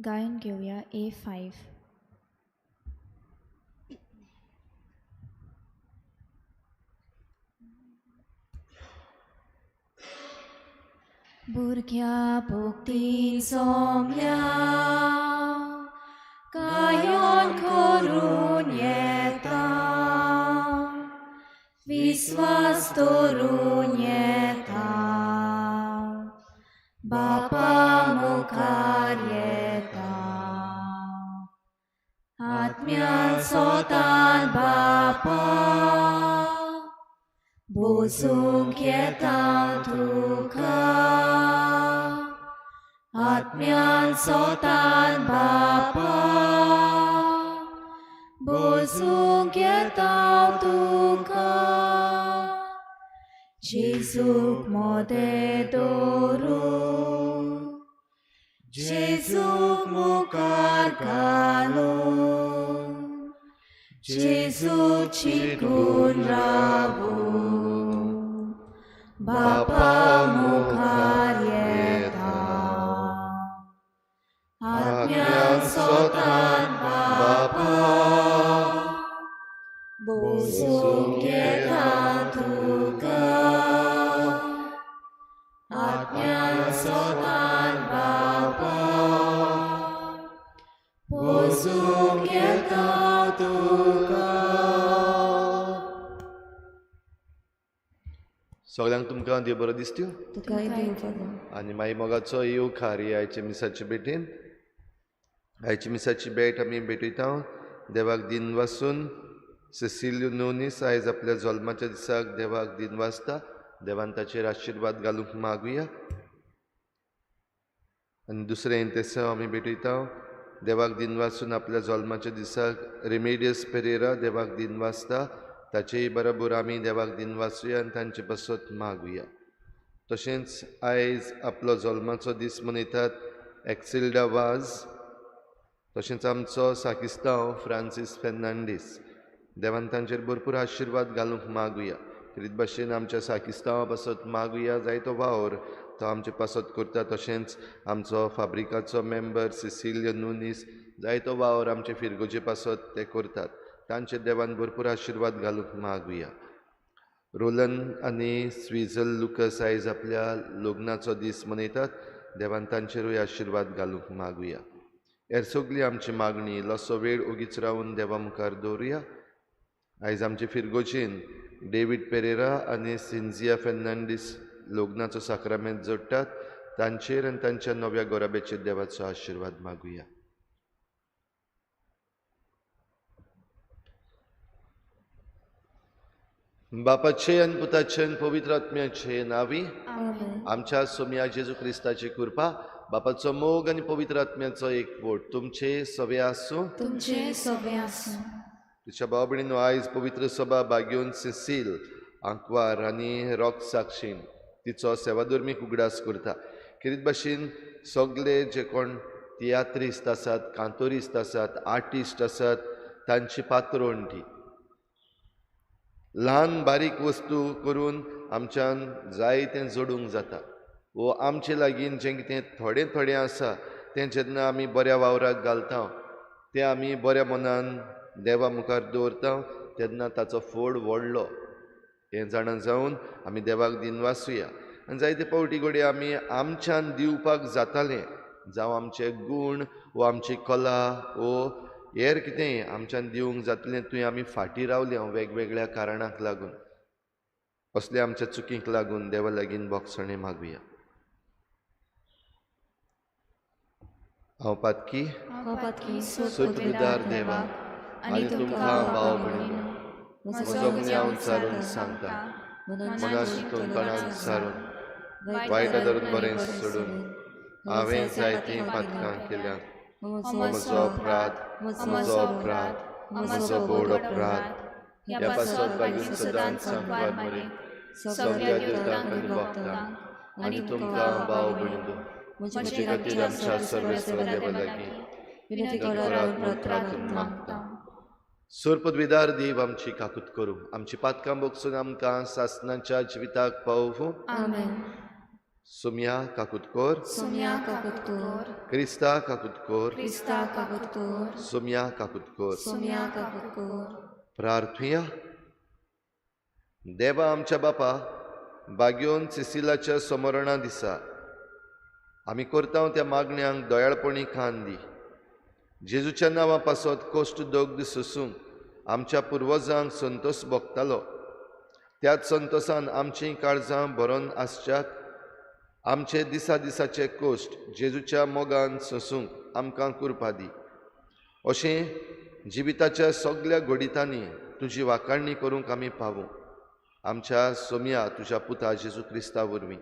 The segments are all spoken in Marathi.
गायन घेऊया A5. भुरग्या भोगतीन सोमल्या गायन करून येता, विश्वास दवरून येता, बापा मुखार येता, आत्म्यान सोतान बापा बोसूंक येता तुका, आत्म्यान सोतान बापा बोसूंक येता तुका, जेजूक मोदें दवरून, जेजूक मुखार घालून, जेजूक चिंतून रावून, बापा मुखार येता, आत्म्यान सोतान बापा बोसूंक येता तुका, आत्म्यान सोतान बापा बोसूंक येता तुका. सगळ्यांक तुमकां देव बरो दिसत्यो तुकाय देव बरो. आनी मागीर मोगाचो येव खारी आयचे मिसाची भेटीन. आयची मिसाची भेट आमी भेटयता देवाक दिन वासून. सिसिलियो नोनीस आयज आपल्या जल्माच्या दिसाक देवाक दिन वाजता. देवान ताचेर आशिर्वाद घालूंक मागुया. आनी दुसरें इंतेसांव आमी भेटयता देवाक दिन वासून आपल्या जल्माच्या दिसाक रेमेडियस पेरेरा देवाक दिन वाजता. ताचेय बरोबर आमी देवाक दिन वाचुया आनी तांचे बसत मागुया. तशेंच आयज आपलो जल्माचो दीस मनयतात एक्सिल्डा वाज. तशेंच आमचो साकिस्तांव फ्रांसीस फेर्नांडीस. देवान तांचेर भरपूर आशिर्वाद घालूंक मागुया. तेच भाशेन आमच्या साकिस्तांवा पासत मागुया जायतो वावर तो आमचे पासत करता. तशेंच आमचो फाब्रिकाचो मेंबर सिसिलियो नोनीस जायतो वावर आमचे फिरगोचे पासत ते करतात. तांचे देवान भरपूर आशिर्वाद घालूंक मागुया. रोलन आनी स्विझल लुकस आयज आपल्या लग्नाचो दीस मनयतात. देवान तांचेरूय आशिर्वाद घालूंक मागुया. हेर सगळी आमची मागणी इल्लोसो वेळ ओगीच रावन देवा मुखार दवरुया. आयज आमचे फिरगोचेन डेविड पेरेरा आनी सिन्झिया फेर्नांडीस लग्नाचो साक्रामेंत जोडटात. तांचेर आनी तांच्या नव्या गोराबेचेर देवाचो आशिर्वाद मागुया. बापाचे आनी पुताचे आनी पवित्र आत्म्याचे नांवी. आमच्या सोम्या जेजू क्रिस्ताची कृपा, बापाचो मोग आनी पवित्र आत्म्याचो एकवट तुमचे सवे आसूं. तुमचे सवे आसूं. तुझ्या भाव भयणीनो, आयज पवित्र सभा बागेवन सिसील आंकवार आनी रॉक साक्षीन तिचो सेवाधर्मीक उगडास करता. कितें भाशेन सगळे जे कोण तियात्रिस्ट आसात, कांतोरिस्ट आसात, आर्टिस्ट आसात, तांची पात्रोण ती. ल्हान बारीक वस्तू करून आमच्यान जायतें जोडूंक जाता. वो आमचे लागीं जें कितें थोडें थोडें आसा तें जेन्ना आमी बऱ्या वावराक घालता, तें आमी बऱ्या मनान देवा मुखार दवरता, तेन्ना ताचो फळ व्हडलो. हें जाणा जावन आमी देवाक दिन वाचुया. आनी जायते पावटी घडये आमी आमच्यान दिवपाक जातालें, जावं आमचे गूण वो आमची कला वो हेर कितेंय आमच्यान दिवंक जातलें थंय आमी फाटीं रावले वेगवेगळ्या कारणांक लागून. असल्या आमच्या चुकींक लागून देवा लागीं बोगसणे मागुया. हांव पातकी सुतविदार देवा आनी तुमकां भाव भयणीनो, म्हजो गुन्यांव विचारून सांगता. मनां चिंतून तोंडान विचारून वायटा धरून बरें सोडून हांवें जायतीं पातकां केल्यां. म्हजो अपराध, म्हजो बोड अपराध. ह्या पासत लागून सदांच सांगवार मरे सगळ्या देवतांक आनी भक्तांक आनी तुमकां भाव भयणीनो, म्हजे खातीर आमच्या सर्वेस्वर देवा लागीं विनंती करात मागता. सुरपदविदार देव आमची काकूत करूं, आमची पातकां बोगसून आमकां सासणाच्या जिविताक पावूं. आमेन. सुम्या काकुतकोर, सुम्या काकुतकोर, क्रिस्ता काकुतकोर, क्रिस्ता काकुतकोर, सुम्या काकुतकोर. सुम्या काकुतकोर. प्रार्थुया. देवा आमच्या बापा, बागयोन सिसिलाच्या समरणा दिसा आमी करता त्या मागण्यांक दोयाळपणी खान दी. जेजूच्या नांवा पासत कोश्ट दोग सोसूंक आमच्या पुर्वजांक संतोष भोगतालो, त्याच संतोषान आमचीं काळजां भरोन आसच्याक आमचे दिसा दिसाचे कोश्ट जेजूच्या मोगान सोसूंक आमकां कुरपा दी. अशें जिविताच्या सगळ्या घोडितांनी तुजी वाखाणणी करूंक आमी पावूं. आमच्या सोम्या तुज्या पुता जेजू क्रिस्ता वरवीं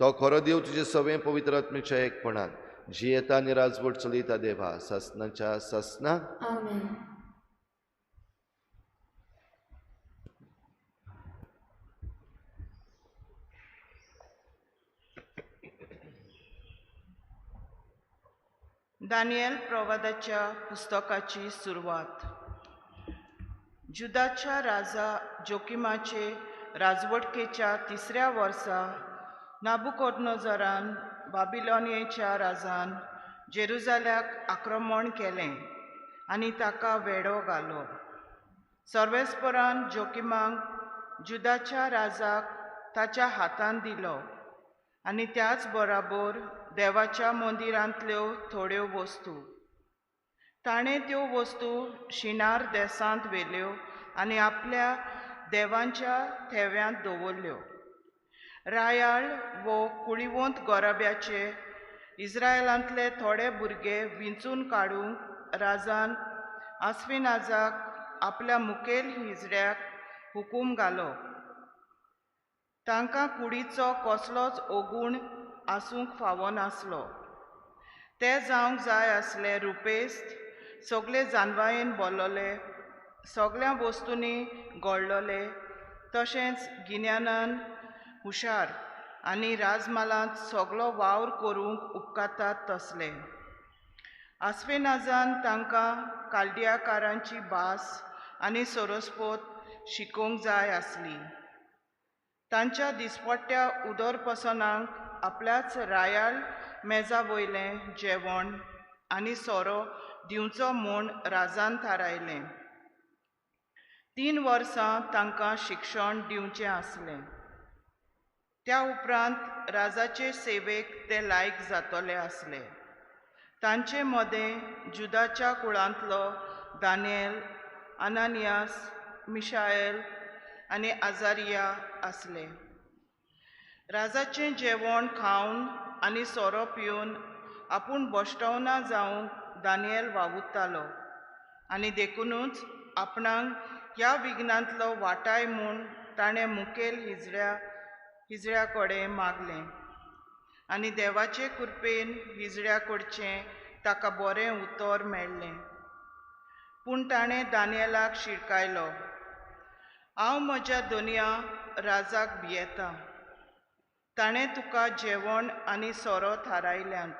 तो खरो देव तुजे सवें पवित्र आत्मेच्या एकपणान जियेता आनी राजवट चलयता देवा सासनाच्या सासना. आमेन. दानिएल प्रवादाच्या पुस्तकाची सुरवात. जुदाच्या राजा जोकिमाचे राजवटकेच्या 3ऱ्या वर्सा नाबुकोदनोजरान बाबिलोनियेच्या राजान जेरुजाल्याक आक्रमण केलें आनी ताका वेढो घालो. सर्वेस्परान जोकिमाक जुदाच्या राजाक ताच्या हातांत दिलो आनी त्याच बराबर देवाच्या मंदिरांतल्यो थोड्यो वस्तू. ताणें त्यो वस्तू शिनार देसांत व्हेल्यो आनी आपल्या देवांच्या थेव्यांत दवरल्यो. रायाळ वो कुळिवंत गोराब्याचे इस्रायेलांतले थोडे भुरगे विंचून काडूंक राजान आस्फिनाजाक आपल्या मुखेल हिजड्याक हुकूम घालो. तांकां कुडीचो कसलोच ओगूण आसूंक फावो नासलो. ते जावंक जाय आसले रुपेस्त, सगळे जानवायेन बोलोले, सगळ्या वस्तूंनी घोळलोले, तशेंच गिन्यानान हुशार आनी राजमालांत सगळो वावर करूंक उपकारतात तसले. आस्फेनाजान तांकां काल्दियाकारांची भास आनी सोरोस्पोत शिकोवंक जाय आसली. तांच्या दिसपट्ट्या उदरपसनांक आपल्याच रायाळ मेजा वयलें जेवण आनी सोरो दिवचो म्हूण राजान थारायलें. 3 वर्सां तांकां शिक्षण दिवचें आसलें. त्या उपरांत राजाचे सेवेक ते लायक जातले आसले. तांचे मदें जुदाच्या कुळांतलो दानिएल, आनानियास, मिशाएल आनी आजारिया आसले. राजाचें जेवण खावन आनी सोरो पिवन आपूण बश्टवना जावंक दानिएल वावुरतालो आनी देखूनच आपणाक ह्या विघ्नांतलो वाटाय म्हूण ताणें मुखेल हिजड्या कडेन मागलें आनी देवाचे कृपेन हिजड्या कडचें ताका बरें उतर मेळ्ळें. पूण ताणें दानिएलाक शिडकायलो, हांव म्हज्या दोनया राजाक भियेतां. ताणें तुका जेवण आनी सोरो थारायल्यांत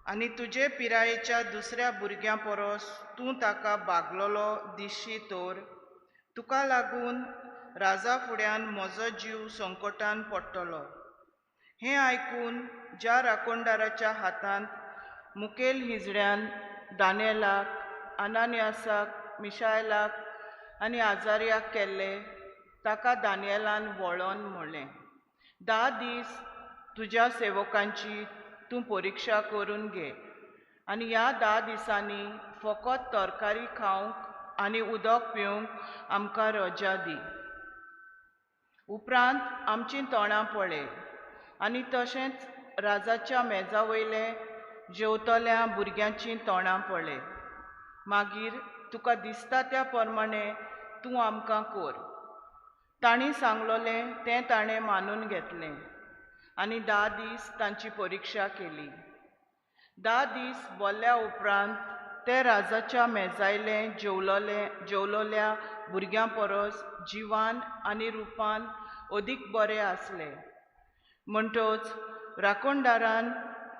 आनी तुजे पिरायेच्या दुसऱ्या भुरग्यां परस तूं ताका भागलोलो दिसशी तर तुका लागून राजा फुड्यान म्हजो जीव संकटान पडटलो. हें आयकून ज्या राखणदाराच्या हातांत मुखेल हिजड्यान दानिएलाक, आनानियासाक, मिशाएलाक आनी आजारियाक केल्ले, ताका दानिएलान वळोन म्हणलें, 10 दीस तुज्या सेवकांची तूं परिक्षा करून घे आनी ह्या 10 दिसांनी फकत तरकारी खावंक आनी उदक पिवंक आमकां रजा दी. उपरांत आमचीं तोंडां पळय आनी तशेंच राजाच्या मेजा वयले जेवतल्या भुरग्यांचीं तोंडां पळय. मागीर तुका दिसता त्या प्रमाणें तूं आमकां कर. तांणी सांगलोलें तें ताणें मानून घेतलें आनी 10 दीस तांची परिक्षा केली. 10 दीस भरल्या उपरांत ते राजाच्या मेजायले जेवलोल्या भुरग्यां परस जिवान आनी रुपान अदीक बरे आसले. म्हणटच राखणदारान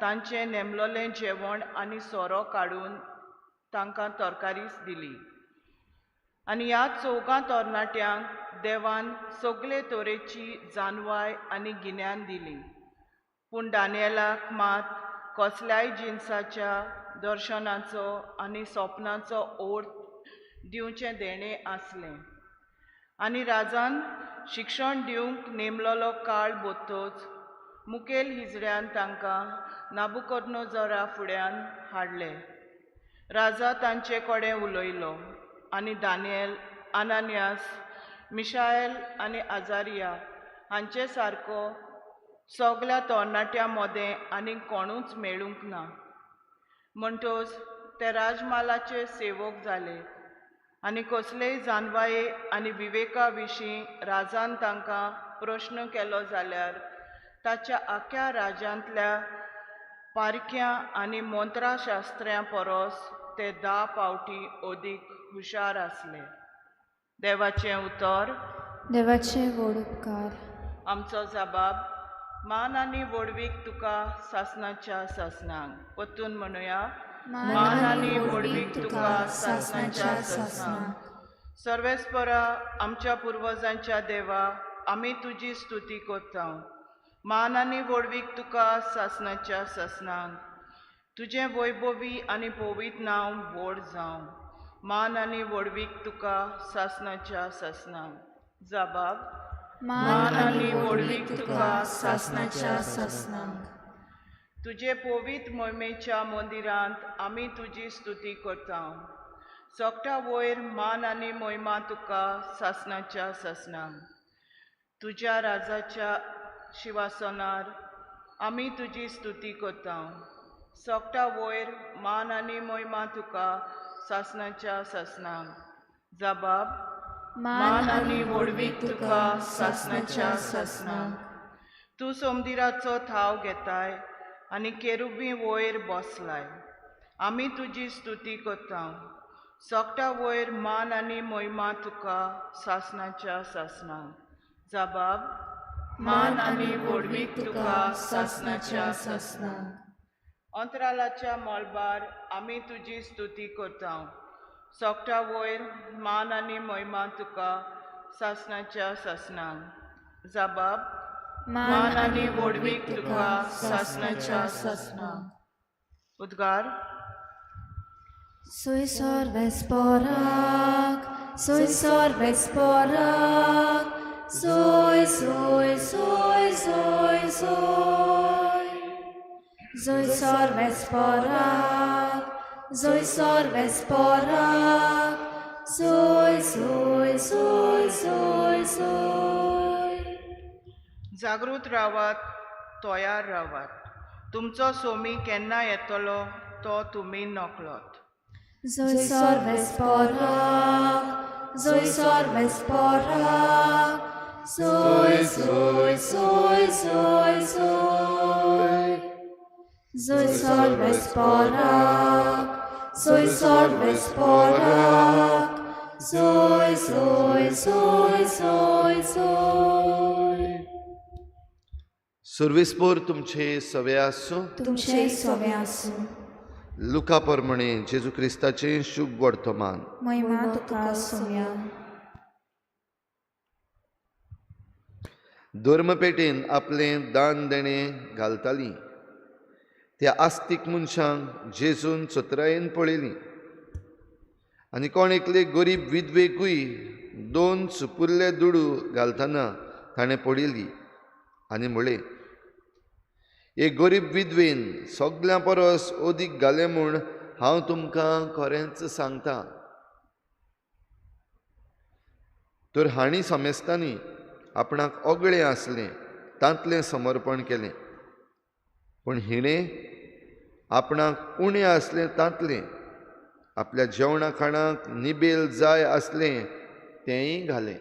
तांचें नेमलोलें जेवण आनी सोरो काडून तांकां तरकारीच दिली. आनी ह्या 4 तरणाट्यांक देवान सगळे तरेची जानवाय आनी गिन्यान दिली. पूण दानियेलाक मात कसल्याय जिन्साच्या दर्शनाचो आनी स्वप्नाचो ओर्थ दिवचें देणें आसलें. आनी राजान शिक्षण दिवंक नेमलोलो काळ बोत्तोच मुखेल हिजड्यान तांकां नाबुकदनेझरा फुड्यान हाडले. राजा तांचे कडेन उलयलो आनी दानियेल, आनानियास, मिशाएल आनी आजारिया हांचे सारको सगल्या तरणाट्यां मदें आनी कोणूच मेळूंक ना. म्हणटोच ते राजमालाचे सेवक जाले आनी कसलेय जानवाये आनी विवेका विशीं राजान तांकां प्रश्न केलो जाल्यार ताच्या आख्या राज्यांतल्या पारख्यां आनी मंत्रशास्त्र्यां परस ते 10 पावटी अदीक हुशार आसले. देवाचें उतर. देवाचे व्हड उपकार. आमचो जबाब. मान आनी व्हडवीक तुका सासणाच्या सासणांक. परतून म्हणुया. मान आनी व्हडवीक तुका सासणाच्या सासणांक. सर्वेस्परा आमच्या पुर्वजांच्या देवा, आमी तुजी स्तुती करता. मान आनी व्हडवीक तुका सासणाच्या सासणांक. तुजें वैभवी आनी पवित्र नांव व्हड जावं. मान आनी व्हडवीक तुका सासणाच्या सासणांक. जबाब. मान आनी व्हडवीक तुका सासणाच्या सासणांक. तुजे पवित्र मोहिमेच्या मंदिरांत आमी तुजी स्तुती करता. सोगटा वयर मान आनी मोहिमा तुका सासणाच्या सासणांक. तुज्या राजाच्या शिवासनार आमी तुजी स्तुती करता. सोगटा वयर मान आनी मोहिमा तुका सासणाच्या सासणांक. जबाब. मान आनी व्हडवीक तुका सासणाच्या सासणांक. तूं सोमदिराचो थाव घेताय आनी केरुबी वयर बसलाय. आमी तुजी स्तुती करता. सोगटा वयर मान आनी मोहिमा तुका सासणाच्या सासणांक. जबाब. मान आनी व्हडवीक तुका सासणाच्या सासणांक. अंतरालाच्या मळबार आमी तुजी स्तुती करता. सोगटा वयर मान आनी मोहिमा तुका सासणाच्या सासणांक. जबाब. मान आनी व्हडवीक तुका सासणाच्या सासणांक. उद्गार. Soisor vesporak, soisor vesporak, soy, soy, soy, soy, soy. Soisor vesporak, soisor vesporak, soy, soy, soy, soy, soy. जागृत रावात, तयार रावात. तुमचो सोमी केन्ना येतलो तो तुमी नकळत. Soisor vesporak, soisor vesporak, soy, soy, soy, soy, soy. Soisor vesporak, soisor vesporak, soy, soy, soy, soy, soy. सुर्विस्पोर तुमचे सवे आसूं. तुमचे सवे आसूं. लुका प्रमाणे जेजू क्रिस्ताचे शुभ वर्तमान. महिमा तुका सोम्या. धर्मपेटेन आपलें दान देणें घालताली त्या आस्तीक मनशांक जेजून चतरायेन पळयली. आनी कोण एकले गरीब विधवेकूय 2 सुपुर्ले दुडू घालतना ताणें पळयली आनी म्हळें, हे गरीब विधवेन सगळ्यां परस अदीक घालें म्हूण हांव तुमकां खरेंच सांगता. तर हांणी समेस्तांनी आपणाक ओगळें आसलें तांतलें समर्पण केलें, पूण हिणें आपणाक उणें आसलें तांतलें आपल्या जेवणा खाणाक निबेल जाय आसलें तेंय घालें.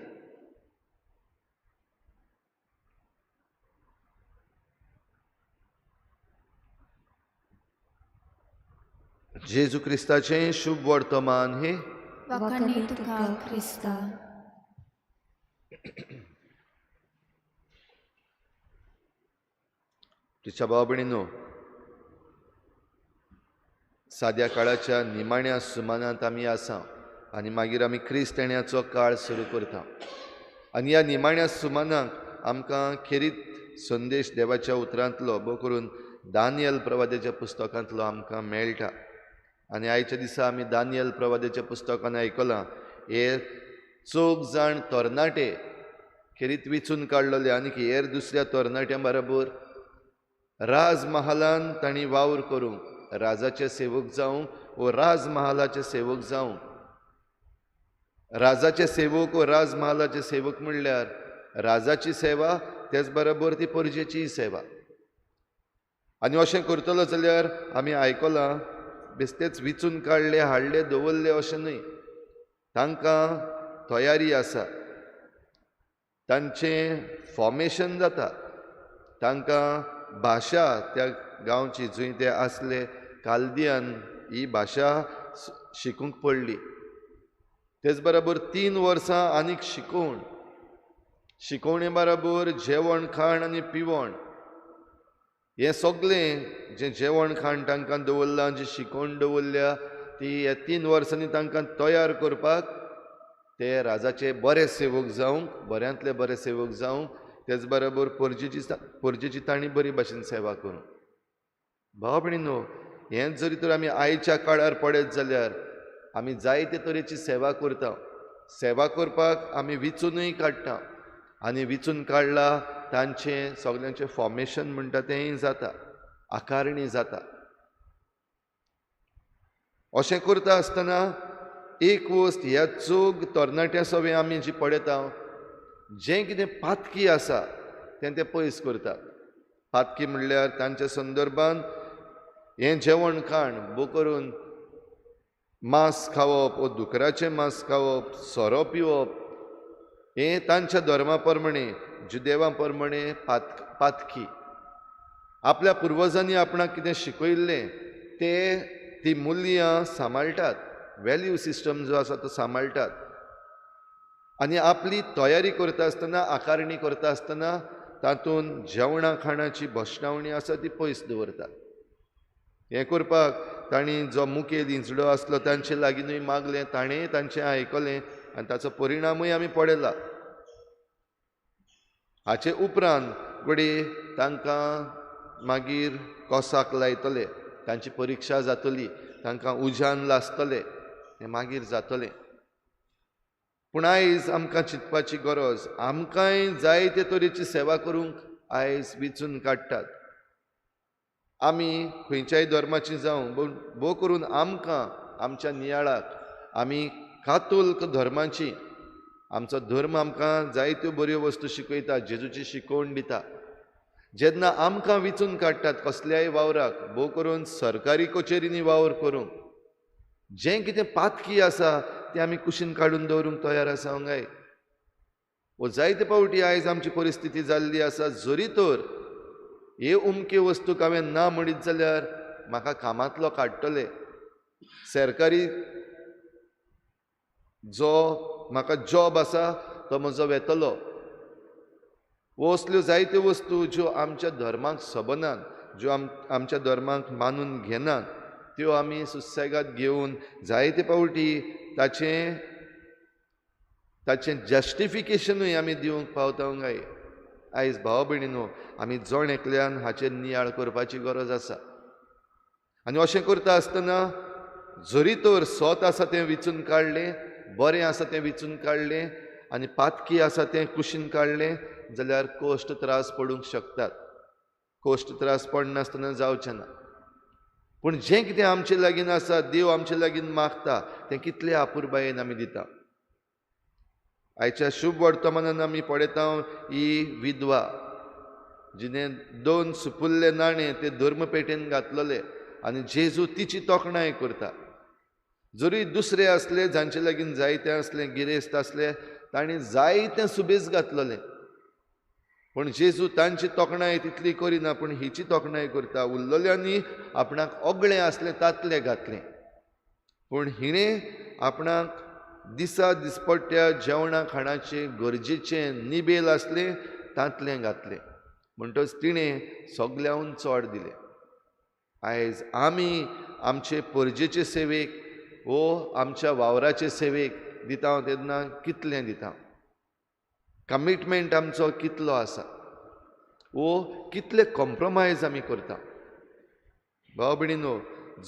जेजू क्रिस्ताचें शुभ वर्तमान हे वखणी तुका क्रिस्ता. तिच्या भाव भयणींनो, साद्या काळाच्या निमाण्या सुमानांत आमी आसा आनी मागीर आमी क्रिस्त येण्याचो काळ सुरू करता. आनी ह्या निमाण्या सुमानाक आमकां खेरीत संदेश देवाच्या उतरांतलो भोव करून दानियल प्रवाद्याच्या पुस्तकांतलो आमकां मेळटा. आनी आयच्या दिसा आमी दानियल प्रवाद्याच्या पुस्तकान आयकलां हे 4 जाण तरणाटे खेरीत विचून काडलेले आनीक हेर दुसऱ्या तरणाट्या बरोबर राजमहालांत तांणी वावर करूंक राजाचे सेवक जावंक वो राजमहालाचे सेवक जावंक. राजाचे सेवक वो राजमहालाचे सेवक म्हणल्यार राजाची सेवा तेच बरोबर ती परजेची सेवा. आनी अशें करतलो जाल्यार आमी आयकलां बेश्टेच विचून काडले हाडले दवरले अशें न्हय. तांकां तयारी आसा, तांचें फॉर्मेशन जाता, तांकां भाशा त्या गांवची जंय ते आसले कालदियान ही भाशा शिकूंक पडली. तेच बरोबर 3 वर्सां आनीक शिकोवणे बरोबर जेवण खाण आनी पिवण हें सगळें जें जेवण खाण तांकां दवरलां, जी शिकोवण दवरल्या ती ह्या 3 वर्सांनी तांकां तयार करपाक ते राजाचे बरे सेवक जावंक, बऱ्यांतले बरे सेवक जावंक, तेच बरोबर परजेची तांणी बरी भाशेन सेवा करूंक. भाव भयणीनो, हें जरी तर आमी आयच्या काळार पळयत जाल्यार आमी जायते तरेची सेवा करता. सेवा करपाक आमी विचूनय काडटा आनी विचून काडला तांचें सगल्यांचें फॉर्मेशन म्हणटा तेंय जाता, आकारणी जाता. अशें करता आसतना एक वस्त ह्या 4 तरणाट्या सवे आमी जी पळयता जें कितें पातकी आसा तें ते पयस करतात. पातकी म्हणल्यार तांच्या संदर्भान हें जेवण खाण भोव करून मांस खावप वो दुकराचें मांस खावप, सोरो पिवप हें तांच्या धर्मा प्रमाणे जुदेवा प्रमाणे पातकी. आपल्या पुर्वजांनी आपणाक कितें शिकयल्लें ती मुल्यां सांबाळटात, वॅल्यू सिस्टम जो आसा तो सांबाळटात. आनी आपली तयारी करता आसतना, आकारणी करता आसतना तातूंत जेवणा खाणाची भश्णावणी आसा ती पयस दवरतात. हें करपाक तांणी जो मुखेल इंचडो आसलो तांचे लागींनूय मागलें, ताणेंय तांचें आयकलें आनी ताचो परिणामूय आमी पळयला. हाचे उपरांत घडये तांकां मागीर कोसाक लायतले, तांची परिक्षा जातली, तांकां उज्यान लासतले, हें मागीर जातलें. पूण आयज आमकां चिंतपाची गरज, आमकांय जायते तरेची सेवा करूंक आयज विचून काडटात. आमी खंयच्याय धर्माची जावं, भोव करून आमकां आमच्या नियाळाक आमी कातोलीक धर्माची, आमचो धर्म आमकां जायत्यो बऱ्यो वस्तू शिकयता, जेजूची शिकवण दिता. जेन्ना आमकां विचून काडटात कसल्याय वावराक, भोव करून सरकारी कचेरींनी वावर करूंक, जें कितें पातकी आसा तें आमी कुशीन काडून दवरूंक तयार आसा काय? वो जायते पावटी आयज आमची परिस्थिती जाल्ली आसा. जरी तर हे उमके वस्तूक हांवें ना म्हणीत जाल्यार म्हाका कामांतलो काडटले, सरकारी जो म्हाका जॉब आसा तो म्हजो वेतलो. वो असल्यो जायत्यो वस्तू ज्यो आमच्या धर्माक सबनात, ज्यो आमच्या धर्माक मानून घेनात, त्यो आमी सुसेगाद घेवन जायते पावटी ताचें जस्टिफिकेशनूय आमी दिवंक पावता काय? आयज भाव भयणीनो, आमी जण एकल्यान हाचेर नियाळ करपाची गरज आसा. आनी अशें करता आसतना जरी तर सोत आसा तें विचून काडलें, बरें आसा तें विचून काडलें आनी पातकी आसा तें कुशीन काडलें जाल्यार कोश्ट त्रास पडूंक शकतात. कोश्ट त्रास पडनासतना जावचें ना. पूण जें कितें आमचे लागीं आसा, देव आमचे लागीं मागता तें कितले आपुरबायेन आमी दिता. आयच्या शुभ वर्तमानान आमी पळयता ही विधवा जिणें 2 सुपुल्ले नाणे ते धर्म पेटेन घातलेले आनी जेजू तिची तोखणाय करता. जरी दुसरे असले जांचे लागीं जायतें असलें गिरेस्त असलें, तांणी जायतें सुबेज घातलेलें, पूण जेजू तांची तोखणाय तितली करिना, पूण हिची तोखणाय करता. उरलेल्यांनी आपणाक ओगळें असलें तातलें घातलें, पूण हिणें आपणाक दिसा दिसपट्ट्या जेवणा खाणाचें गरजेचें निबेल असलें तातलें घातलें. म्हणटच तिणें सगल्याहून चड दिलें. आयज आमी आमचे परजेचे सेवेक वो आमच्या वावराचे सेवेक दिता तेन्ना कितलें दिता? कमिटमेंट आमचो कितलो आसा? वो कितले कॉम्प्रोमायज आमी करता. भाव भयणीनो,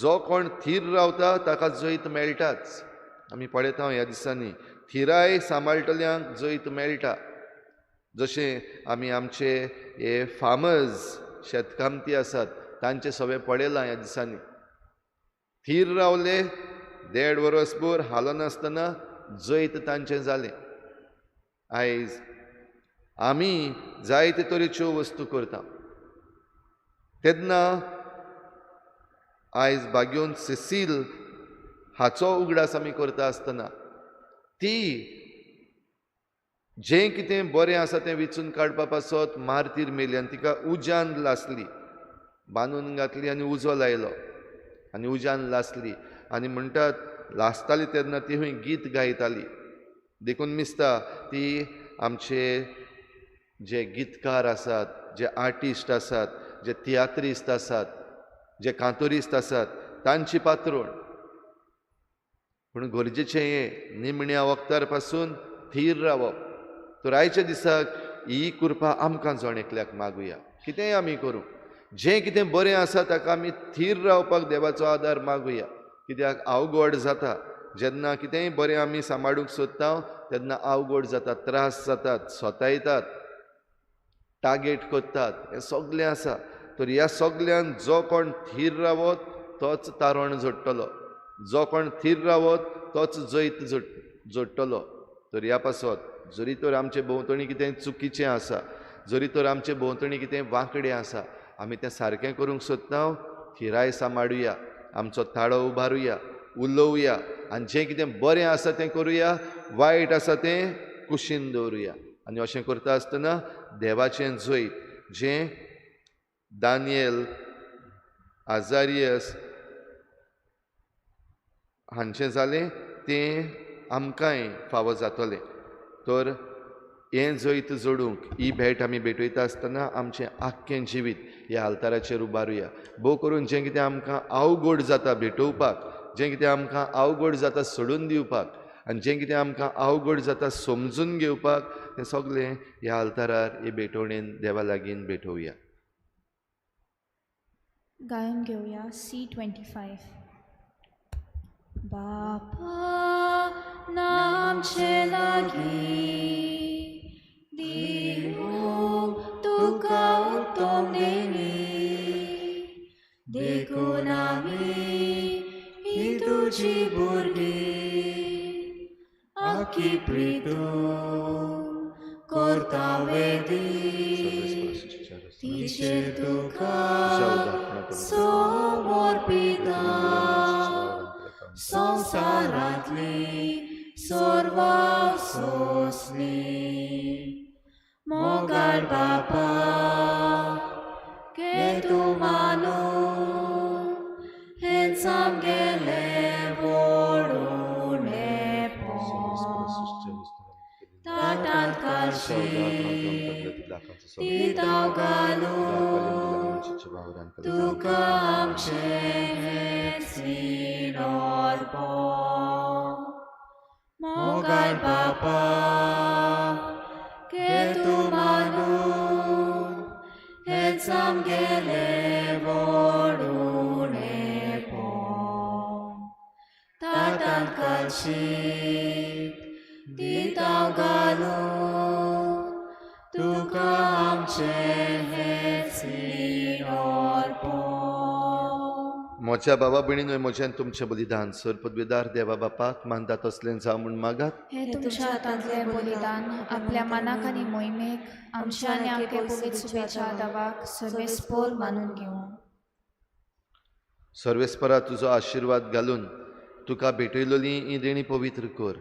जो कोण थीर रावता ताका जैत मेळटाच. आमी पळयता ह्या दिसांनी थिराय सांबाळटल्यांक जैत मेळटा. जशें आमी आमचे हे फार्मर्स शेतकामती आसात तांचे सगळे पळयलां ह्या दिसांनी. थीर रावले 1.5 वर्सभर हालो नासतना जैत तांचें जालें. आयज आमी जायते तरेच्यो वस्तू करता तेन्ना आयज बागेवन सेसील हाचो उगडास आमी करता आसतना ती जें कितें बरें आसा तें विचून काडपा पासत मारतीर मेली आनी तिका उज्यान लासली, बांदून घातली आनी उजो लायलो आनी उज्यान लासली. आनी म्हणटात लासताली तेन्ना ती खंय गीत गायताली. देखून मिसता ती आमचे जे गीतकार आसात, जे आर्टिस्ट आसात, जे तियात्रिस्ट आसात, जे कांतोरिस्ट आसात तांची पात्रोण. पूण गरजेचें हें निमण्या वक्तार पासून थीर रावप. तर आयच्या दिसाक ही कृपा आमकां जण एकल्याक मागुया. कितेंय आमी करूं, जें कितें बरें आसा ताका आमी थीर रावपाक देवाचो आदार मागुया. कित्याक अवघड जाता, जेन्ना कितेंय बरें आमी सांबाळूंक सोदता तेन्ना अवघड जाता, त्रास जातात, सोतायतात, टार्गेट करतात, हें सगळें आसा. तर ह्या सगळ्यान जो कोण थीर रावत तोच तारण जोडटलो, जो कोण थीर रावत तोच जैत जोडटलो. तर ह्या पासत जरी तर आमचे भोंवतणी कितें चुकीचें आसा, जरी तर आमचे भोंवतणी कितें वांकडें आसा, आमी तें सारकें करूंक सोदता, थिराय सांबाळुया, आमचो ताळो उबारुया, उलोवया आनी जें कितें बरें आसा तें करुया, वायट आसा तें कुशीन दवरुया. आनी अशें करता आसतना देवाचें जैत जें दानियल, आजारियस हांचें जालें तें आमकांय फावो जातलें. तर हें जैत जोडूंक ही भेट आमी भेटयता आसतना आमचें आख्खें जिवीत ह्या आल्ताराचेर उबारुया. भोव करून जें कितें आमकां अवघड जाता भेटोवपाक, जें कितें आमकां अवघड जाता सोडून दिवपाक, आनी जें कितें आमकां अवघड जाता समजून घेवपाक, तें सगळें ह्या आल्तारार हे भेटोवणेन देवा लागीं भेटोवया. गायन घेऊया C25. बापा नामचे लागी देव तुका उत्तम देणी, देखून आमी ही तुजी भुरगी आखी प्रीतम करता वेदी, तिचेर तुका समर्पिता संसारांतली सर्वा सोसली. मोगाळ बापा के तूं मानून हेंच आमगेलें वळून ताटांत काळशी ती ताव घालून तुका आमचें सीन अर्पण. मोगाळ बापा के तूं मानून हेंच आमगेलें वळून ताटांत काळशी ती ताव घालून तुका आमचें हें सीन अर्पण. म्हज्या बाबा भयणीनो, म्हज्यान तुमचें बलिदान सर पदवीदार देवा बापाक मानता तसलें जावं म्हूण मागात. हे तुमच्या हातांतलें बलिदान आपल्या मनाक आनी मोहिमेक आमच्या आनी आमच्या पवित्र सुबेच्या देवाक सर्वेस्पोर मानून घेवं. सर्वेस्परा तुजो आशिर्वाद घालून तुका भेटयलोली ही देणी पवित्र कर.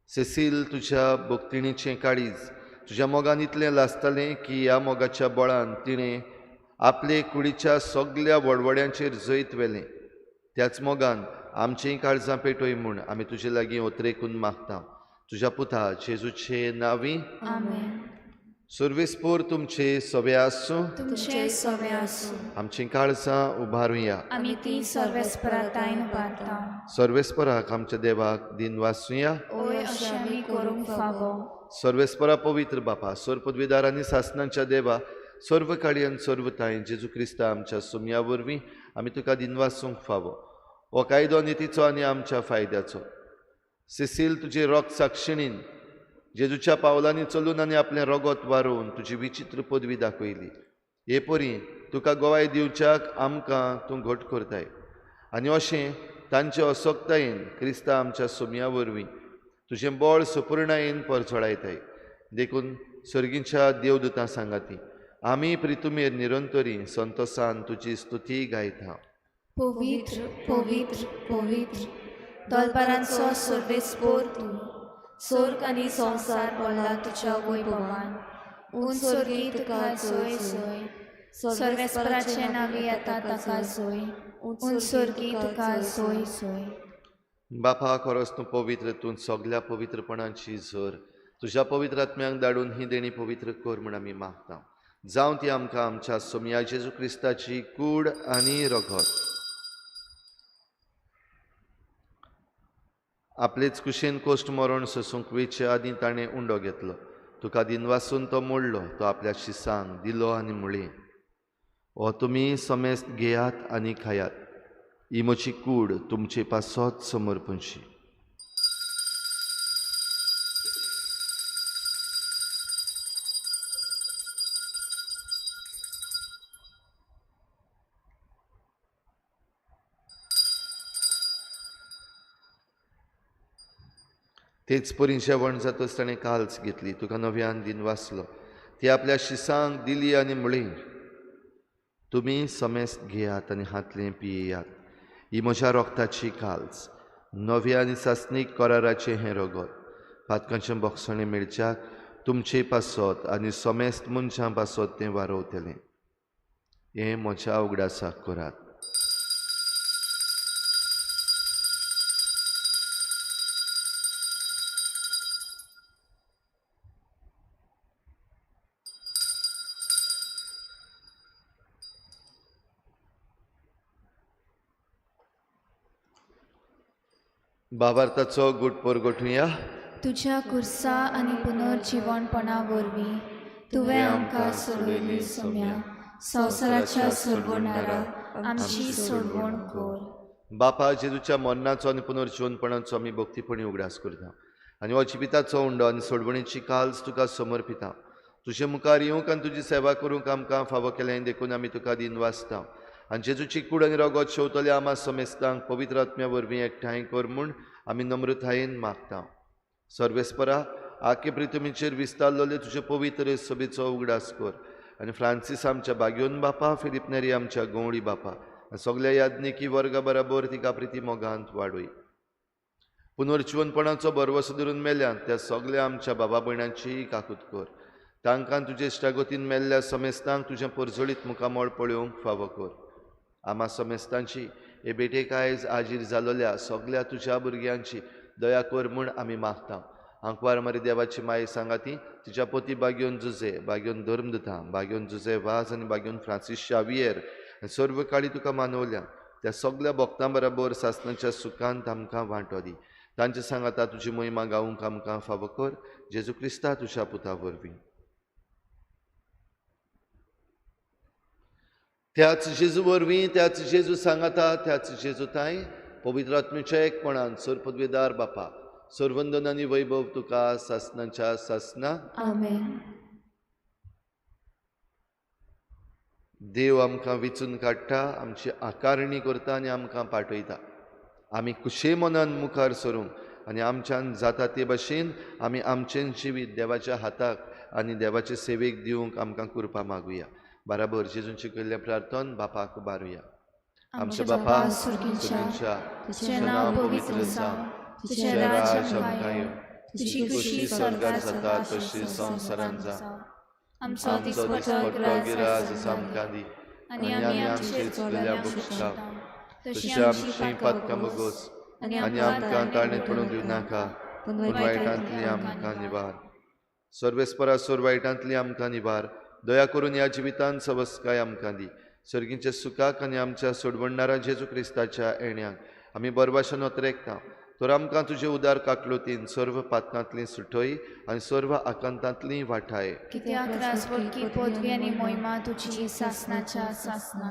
सेसील तुज्या भक्तिणीचें काळीज तुज्या मोगान इतलें लासतालें की ह्या मोगाच्या बळान तिणें आपले कुडीच्या सगळ्या वडवड्यांचेर जैत वेलें. त्याच मोगान आमचीं काळजां पेटोय म्हूण आमी तुजे लागीं ओतरेकून मागता. तुज्या पुता जेजूचे नांवी आमेन. सर्वेस्पोर तुमचे सवे आसूं, तुमचे सवे आसूं. आमचीं काळजां उबारुया. आमी ती सर्वेस्परातायन उबारता. सर्वेस्पराक आमच्या देवाक दिन वाचुया. ओय अशें आमी करूंक फावो. सर्वेस्परा पवित्र बापा, सर पदवीदार आनी सासणांच्या देवा, सर्व काळी आनी सर्व ताई जेजू क्रिस्ता आमच्या सुमया वरवीं आमी तुका दिनवासूंक फावो हो कायदो नितीचो आनी आमच्या फायद्याचो. सिसील तुजे रोग साक्षिणीन जेजूच्या पावलांनी चलून आनी आपलें रगत वारोवन तुजी विचित्र पदवी दाखयली. हे परी तुका गोवाय दिवच्याक आमकां तूं घट करताय आनी अशें तांचे असोक्तायेन क्रिस्ता आमच्या सुमया वरवीं तुजें बळ सुपूर्णायेन परचोडायताय. देखून सर्गीच्या देवदूतां सांगाती आमी प्रितुमेर निरंतरी संतोषान तुजी स्तुती गायता. पवित्र पवित्र पवित्र दलबारांचो सर्वेस्पोर तूं, स्वर्ग आनी संवसार भरला तुज्या वैभवान. उंच स्वर्गी तुका जय जय, सर्वेस्पराचे नावे येता ताका जय. उंच स्वर्गी तुका जय जय. बापा खरोच तूं पवित्र, तूं सगल्या पवित्रपणाची झर. तुज्या पवित्र आत्म्याक धाडून ही देणी पवित्र कर म्हूण आमी मागता. जावं ती आमकां आमच्या सोमया जेजू क्रिस्ताची कूड आनी रगत आपलेच कुशेन कोश्ट मरण सोसूंक वेचे आदी ताणें उंडो घेतलो. तुका दिनवासून तो मोडलो, तो आपल्या शिसांक दिलो आनी म्हळें हो तुमी समेस्त घेयात आनी खायात, ही म्हजी कूड तुमचे पासत समर्पणशी. तेच परी जेवण जातच ताणें काल्स घेतली, तुका नव्यान दिन वाचलो, ती आपल्या शिसांक दिली आनी म्हळें तुमी समेस्त घेयात आनी हातलें पियेयात, ही म्हज्या रोगताची काल्स, नव्या आनी सासणीक कराराचें हें रगत. पातकांचें बोगसणें मेळच्याक तुमचे पासत आनी समेस्त मनशां पासत तें वारोवतलें. हें म्हज्या उगडासाक करात. भावार्थाचो गुट परगटुया. तुज्या कुर्सा आनी पुनर्जीवणपणा वरवीं तुवें आमकां सोडयली सोम्या, संवसाराच्या सोडवणारा आमची सोडवण कर. बापा जेजूच्या मरणाचो आनी पुनर्जीवनपणाचो आमी भक्तीपणी उगडास करता आनी हो जिविताचो उंडो आनी सोडवणेची काल्स तुका समर्पिता. तुजे मुखार येवंक आनी तुजी सेवा करूंक आमकां फावो केलें देखून आमी तुका दिन वाचता. आनी जेजूची कूड आनी रगत शेवतले आमा समेस्तांक पवित्र आत्म्या वरवीं एकठांय कर म्हूण आमी नम्रतायेन मागता. सर्वेस्परा आखे प्रितुमीचेर विस्तारलोले तुजे पवित्र सभेचो उगडास कर आनी फ्रांसीस आमच्या बागयोन बापा, फिलिप नेरी आमच्या गवळी बापा आनी सगल्या याज्ञिकी वर्गा बराबर तिका प्रिती मोगांत वाडय. पुनर्जीवनपणाचो बरवसो धरून मेल्यांत त्या सगल्या आमच्या बाबा भयणांची काकूत कर. तांकां तुजे इश्टागतीन मेल्ल्या समेस्तांक तुजें परजळीत मुखामळ पळोवंक फावो कर. आमा समेस्तांची हे बेटेक आयज आजीर जालोल्या सगल्या तुज्या भुरग्यांची दया कर म्हूण आमी मागता. आंकवार मारी देवाची माय सांगाती तिच्या पती बागयोन जुजे, बागयोन धर्मदता, बागयोन जुजे वाज आनी बागयोन फ्रांसीस शावियर सर्व काळी तुका मानवल्या त्या सगल्या भक्तां बरोबर सासणाच्या सुखांत आमकां वांटो दी. तांचे सांगाता तुजी महिमा गावूंक आमकां फावो कर. जेजू क्रिस्ता तुज्या पुता वरवीं. त्याच जेजू वरवीं, त्याच जेजू सांगाता, त्याच जेजू ताई पवित्र आत्म्याच्या एकपणान सर पदवेदार बापा, सर्वंदन आनी वैभव तुका सासणाच्या सासना. आमेन. देव आमकां विचून काडटा, आमची आकारणी करता आनी आमकां पाठयता. आमी कुशे मनान मुखार सरूंक आनी आमच्यान जाता ते भाशेन आमी आमचें जिवीत देवाच्या हाताक आनी देवाचे सेवेक दिवंक आमकां कृपा मागुया. बराबर जेजूंचे केल्लें प्रार्थन बापाक बारुया. आमचे बापा सुर्गींच्या, तुजें नांव पवित्र जावं, तुजें राज्य आमकां येवं, तुजी खुशी स्वर्गार जाता तशी संवसारांत जावं. आमचो दिसपटो गिराज आमकां दी आनी आमी आमचेर चुकलेल्या भुगतांव, तशी आमची पातकां बगोस आनी आमकां ताणें पडूंक दिवं नाका, पूण वायटांतली आमकां निवार. सर्वेस्परा सोर वायटांतली आमकां निवार. दया करून ह्या जिवितांत सवस्काय आमकां दी. सर्गींच्या सुखाक आनी आमच्या सोडवणारा जेजू क्रिस्ताच्या येण्याक आमी बरभाशेन ओतरेकता. तर आमकां तुजे उदार काकलुतीन सर्व पातकांतली सुटय आनी सर्व आकांतांतली वाठाय. कित्याक राजवटकी पदवी आनी मोहिमा तुजी सासनाच्या सासना.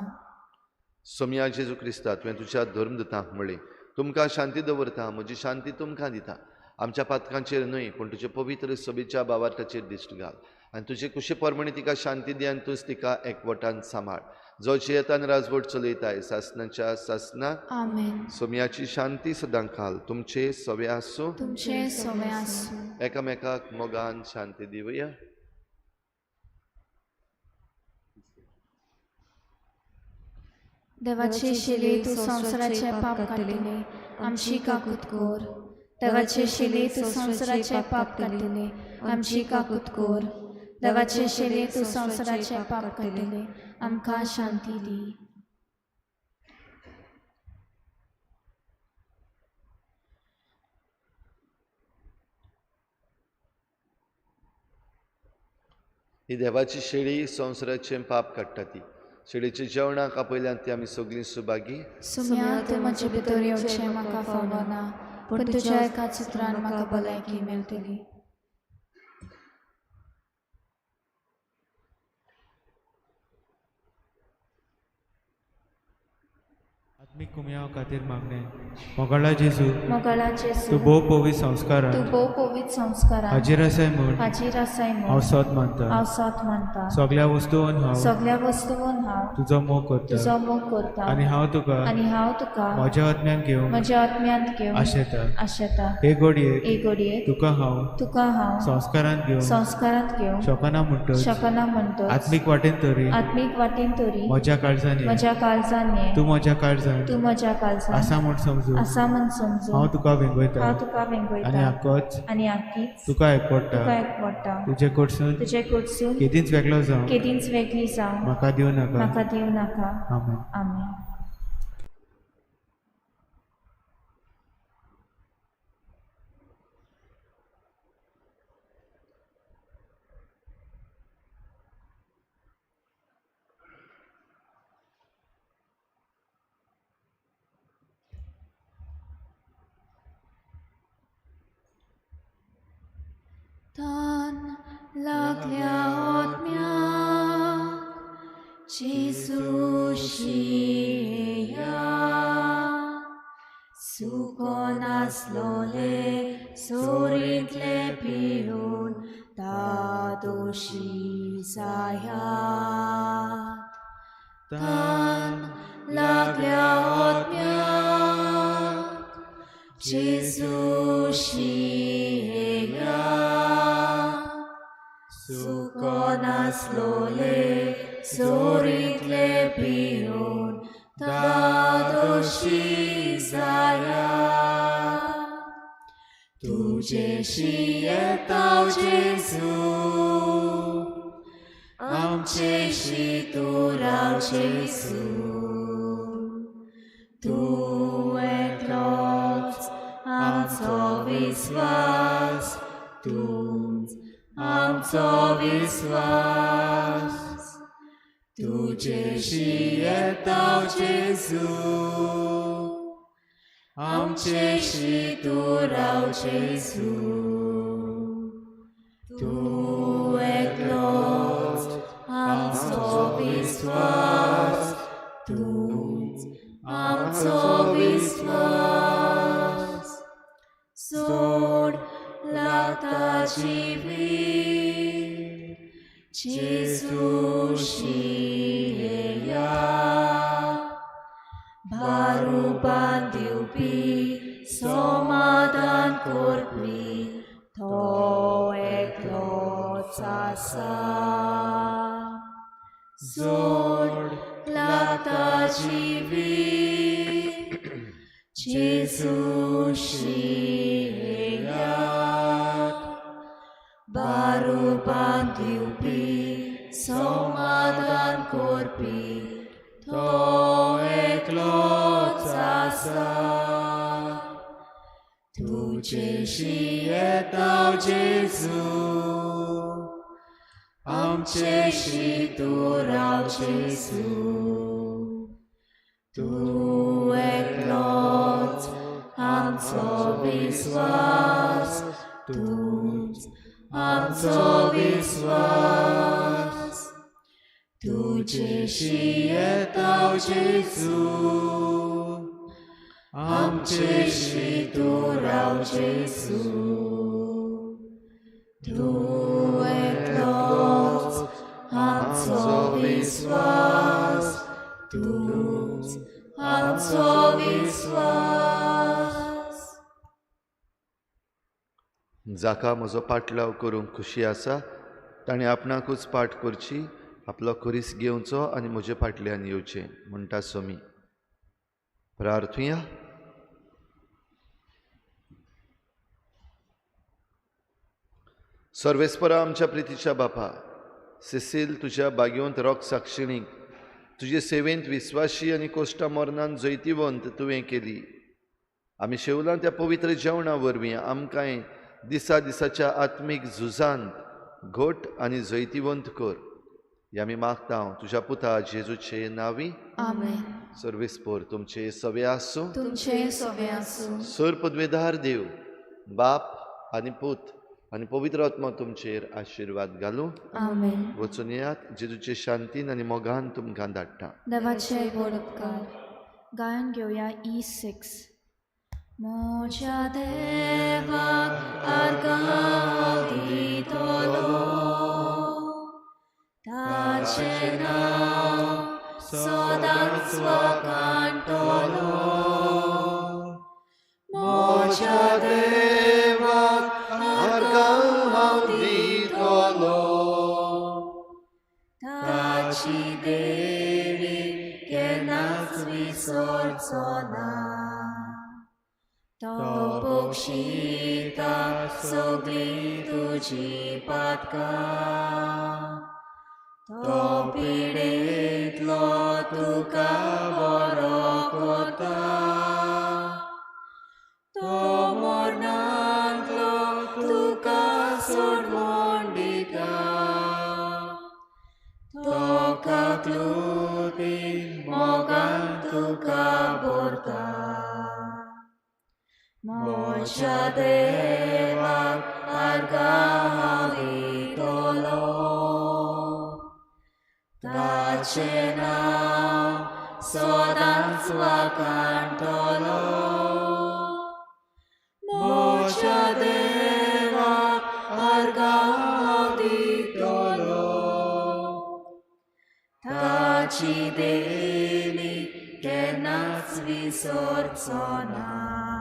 सोम्या जेजू क्रिस्ता तुवें तुज्या धर्मदूतांक म्हणलें, तुमकां शांती दवरता, म्हजी शांती तुमकां दिता. आमच्या पातकांचेर न्हय पूण तुजे पवित्र सोबीच्या भावार्थाचेर दिश्ट घाल आनी तुजे कुशी परमणी तिका शांती दी आनी तूंच तिका एकवटान सांबाळ. जो जियेतान राजवट चलयताय सासनाच्या सासना. आमेन. सोम्याची शांती सदां घाल तुमचे सवे आसूं. तुमचे सवे आसूं. एकामेकाक मोगान शांती दिवया. देवाचे शिले तूं संवसाराचे पाप काडलेले, आमची काकूत कोर. देवाचे शिले तूं संवसाराचे पाप काडलेले, आमची काकूत कोर. देवाचे शिले तूं संवसाराचे पाप काडलेले, आमकां शांती दी. ही देवाची शेळी संवसाराचें पाप काडटा ती. शेळीच्या जेवणाक आपयल्यान ती आमी सगळीं सुभागी. सुम्या तूं म्हजे भितर येवचें म्हाका फावलो ना, पूण तुज्या एकाच उतरान म्हाका भलायकी मेळटली. आत्मीक कुमयाव खातीर मागणे. मोगाळा जेजू, मोगाळा जेजू, तूं भोव पवित्र संस्कारान तूं भोव पवित्र संस्कारान हाजीर आसाय म्हूण हाजीर आसाय हांव म्हूण सोत मानता. हांव साथ मानता. सगळ्या वस्तूंन हांव सगळ्या वस्तूंन हांव तुजो मोग करता तुजो मोग करता आनी हांव तुका आनी हांव तुका म्हज्या आत्म्यान घेवन म्हज्या आत्म्यांत घेवन आशेता. आशेता. हे घडयेक एक घडयेक तुका हांव संस्कारान घेवन संस्कारांत घेवन शकना म्हणटच शकना म्हणटच आत्मीक वाटेन तरी आत्मीक वाटेन तरी म्हज्या काळजान ये. म्हज्या काळजान ये. तूं म्हज्या काळजान तूं म्हज्या काळजान आसा म्हूण समजून आसा म्हूण समजून हांव तुका वेंगयता हांव तुका आनी वेंगयता आक्कोच आनी आख्खीच तुका एकवडटा. तुका एकवडटा. तुजे कडसून तुजे कडसून केदींच वेगळो जावं केदींच वेगळी जावं म्हाका दिवं नाका. म्हाका दिवं नाका. आमेन. आमेन. तान लागल्या आत्म्याक जेजूशी येया. सुकोन आसलोले सोरींतले पिळून दादोशी जाया. तान लागल्या आत्म्याक जेजूशी येया. सुकोन आसलोले सोरींतले पिळून दादोशी जाया. तुजेशी येता जेजू, आमचेशी तूं राव जेजू. तूं एकलोच आमचो विस्वास, तूंच आमचो विस्वास. तुजेशी येता जेजू, आमचेशी तूं राव जेजू. तूं एकलोच आमचो विस्वास, तूंच आमचो विस्वास. सोड लागता जिवीत जेजूशी येया. बारुबान दिवपी समाधान करपी तो एकलोच आसा. सोड लागता जिवीत जेजूशी येया. बारुबान दिवपी समाधान करपी तो एकलोच आसा. तुजेशी येता जेजू, आमचेशी तूं राव जेजू. तूं एकलोच आमचो आमचो विश्वास तूच आमचो विश्वास तुजेशी येता जेजू आमचेशी तूं राव जेजू तूं एकलोच आमचो विश्वास तूच आमचो विश्वास जाका म्हजो पाटलाव करूंक खुशी आसा ताणें आपणाकूच पाट करची आपलो खुरीस घेवचो आनी म्हजे फाटल्यान येवचें म्हणटा सोमी प्रार्थुया सर्वेस्परा आमच्या प्रितीच्या बापा सिसील तुज्या बागेंत रोग साक्षिणीक तुजे सेवेंत विस्वाशी आनी कोश्टा मरणान जैतिवंत तुवें केली आमी शेवलां त्या पवित्र जेवणा वरवीं आमकांय दिसा दिसाच्या आत्मीक झुजांत घोट आनी जैतिवंत कर हें आमी मागता तुज्या पुता जेजूचे नांवी आमेन सर्वेस्पोर तुमचे सवे आसूं तुमचे सवे आसूं सर पदवेदार देव बाप आनी पूत आनी पवित्र आत्मा तुमचेर आशिर्वाद घालूं आमेन वचून येयात जेजूचे शांतीन आनी मोगान तुमकां धाडटा देवाचे गोड उपकार गायन घेवया E6 मोच्या देवाक आर्गां दितलो ताचें नांव सदांच वखाणटलो मोच्या देवाक आर्गां हांव दितलो ताची देवी केन्नाच विसरचो ना तो पोक्षिता सगळीं तुजी पातकां तो पिडेंतलो तुका बरो करता तो मरणांतलो तुका सोडवून दिता तो काकलुतीन मोगान तुका भरता मोच्या देवाक आर्गां हांव दितलो ताचें नांव सदांच वखाणटलो मोच्या देवाक आर्गां हांव दितलो ताची देवी केन्नाच विसरचो ना